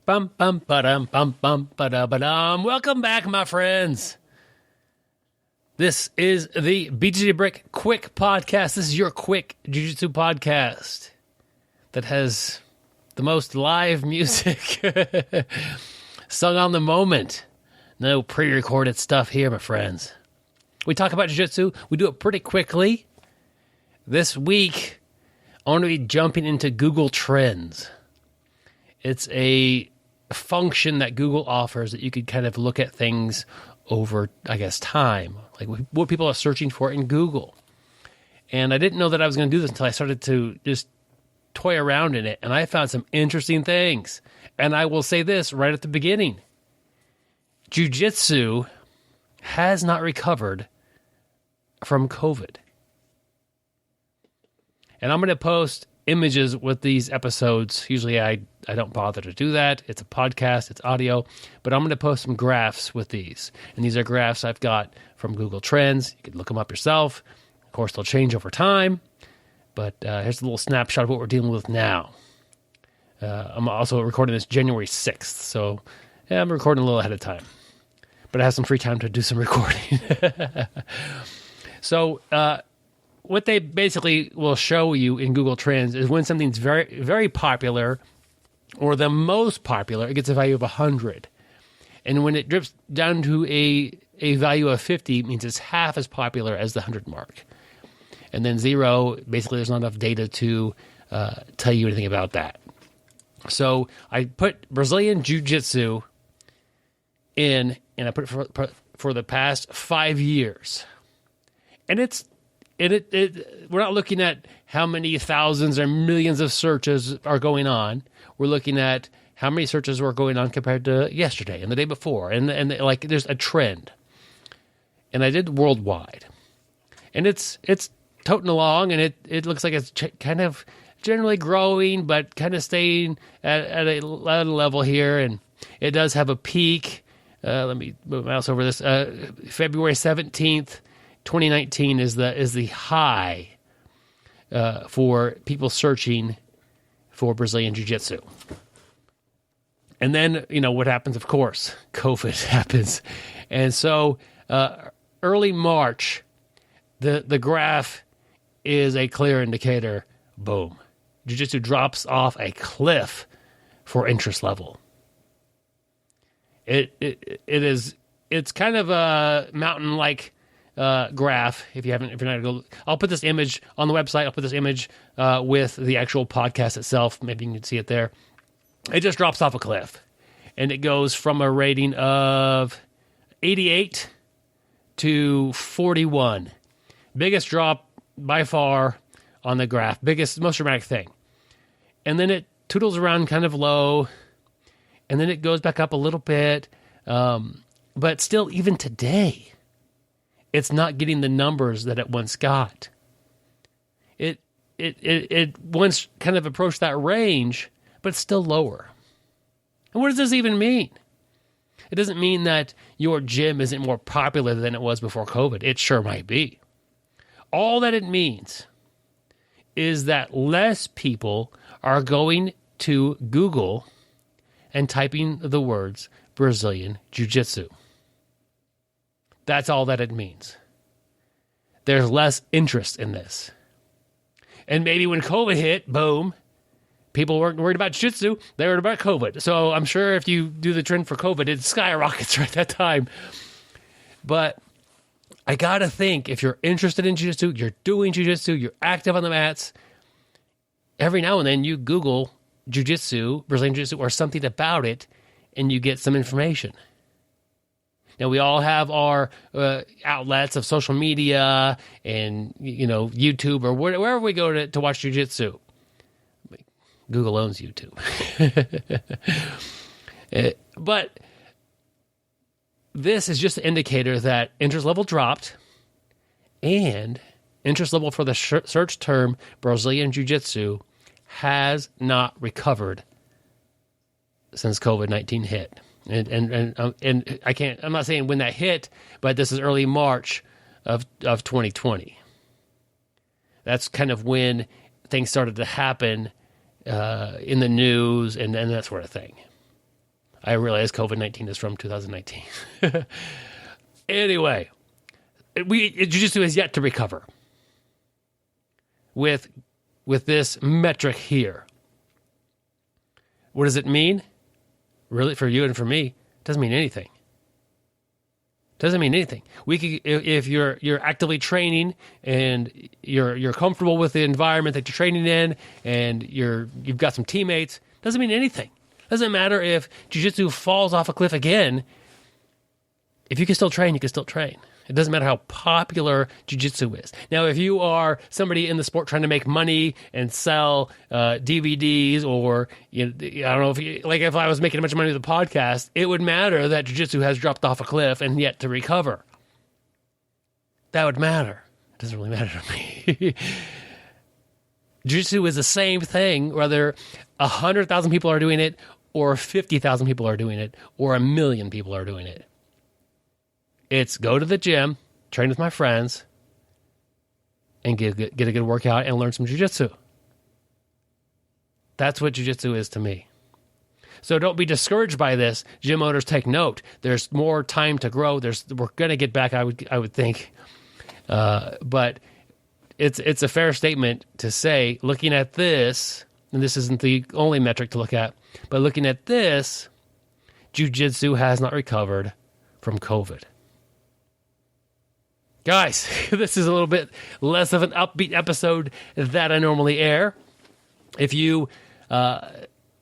Bum bum ba-dum bum bum ba-da-ba-dum. Welcome back, my friends. This is the BjjBrick Quick Podcast. This is your quick jiu-jitsu podcast that has the most live music sung on the moment. No pre-recorded stuff here, my friends. We talk about jiu-jitsu. We do it pretty quickly. This week, I want to be jumping into Google Trends. It's a function that Google offers that you could kind of look at things over, I guess, time, like what people are searching for in Google. And I didn't know that I was going to do this until I started to just toy around in it, and I found some interesting things. And I will say this right at the beginning. Jiu-jitsu has not recovered from COVID. And I'm going to post images with these episodes. Usually I don't bother to do that. It's a podcast, it's audio, but I'm going to post some graphs with these. And these are graphs I've got from Google Trends. You can look them up yourself. Of course, they'll change over time, but here's a little snapshot of what we're dealing with now. I'm also recording this January 6th, so yeah, I'm recording a little ahead of time, but I have some free time to do some recording. So, what they basically will show you in Google Trends is when something's very, very popular or the most popular, it gets a value of 100. And when it drips down to a value of 50, it means it's half as popular as the 100 mark. And then 0, basically there's not enough data to tell you anything about that. So I put Brazilian Jiu-Jitsu in, and I put it for the past 5 years. And we're not looking at how many thousands or millions of searches are going on. We're looking at how many searches were going on compared to yesterday and the day before. And like there's a trend. And I did worldwide. And it's toting along, and it looks like it's kind of generally growing, but kind of staying at a level here. And it does have a peak. Let me move my mouse over this. February 17th. 2019 is the high for people searching for Brazilian Jiu-Jitsu. And then, what happens, of course, COVID happens. And so early March, the graph is a clear indicator, boom. Jiu-Jitsu drops off a cliff for interest level. It's kind of a mountain-like graph. If you're not going to go, I'll put this image on the website. I'll put this image with the actual podcast itself. Maybe you can see it there. It just drops off a cliff, and it goes from a rating of 88 to 41. Biggest drop by far on the graph. Most dramatic thing. And then it tootles around kind of low, and then it goes back up a little bit. But still, even today, it's not getting the numbers that it once got. It once kind of approached that range, but it's still lower. And what does this even mean? It doesn't mean that your gym isn't more popular than it was before COVID. It sure might be. All that it means is that less people are going to Google and typing the words Brazilian Jiu-Jitsu. That's all that it means. There's less interest in this. And maybe when COVID hit, boom, people weren't worried about jiu-jitsu, they were worried about COVID. So I'm sure if you do the trend for COVID, it skyrockets right at that time. But I got to think, if you're interested in jiu-jitsu, you're doing jiu-jitsu, you're active on the mats, every now and then you Google jiu-jitsu, Brazilian jiu-jitsu, or something about it, and you get some information. Now, we all have our outlets of social media and, YouTube or wherever we go to watch jiu-jitsu. Google owns YouTube. But this is just an indicator that interest level dropped, and interest level for the search term Brazilian Jiu-Jitsu has not recovered since COVID-19 hit. And I can't. I'm not saying when that hit, but this is early March of 2020. That's kind of when things started to happen in the news and that sort of thing. I realize COVID-19 is from 2019. Anyway, jiu-jitsu is yet to recover with this metric here. What does it mean? Really, for you and for me, it doesn't mean anything. Doesn't mean anything. We could, if you're actively training and you're comfortable with the environment that you're training in, and you've got some teammates, doesn't mean anything. Doesn't matter if jiu-jitsu falls off a cliff again. If you can still train, you can still train. It doesn't matter how popular jiu-jitsu is. Now, if you are somebody in the sport trying to make money and sell DVDs, or I don't know, if I was making a bunch of money with the podcast, it would matter that jiu-jitsu has dropped off a cliff and yet to recover. That would matter. It doesn't really matter to me. Jiu-jitsu is the same thing, whether 100,000 people are doing it, or 50,000 people are doing it, or 1 million people are doing it. It's go to the gym, train with my friends, and get a good workout and learn some jiu-jitsu. That's what jiu-jitsu is to me. So don't be discouraged by this. Gym owners, take note. There's more time to grow. We're going to get back, I would think. But it's a fair statement to say, looking at this, and this isn't the only metric to look at, but looking at this, jiu-jitsu has not recovered from COVID. Guys, this is a little bit less of an upbeat episode that I normally air. If you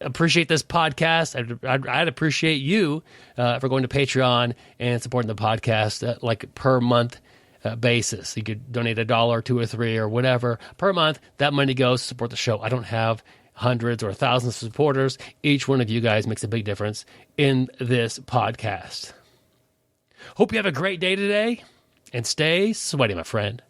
appreciate this podcast, I'd appreciate you for going to Patreon and supporting the podcast like per month basis. You could donate $1, $2 or $3 or whatever per month. That money goes to support the show. I don't have hundreds or thousands of supporters. Each one of you guys makes a big difference in this podcast. Hope you have a great day today. And stay sweaty, my friend.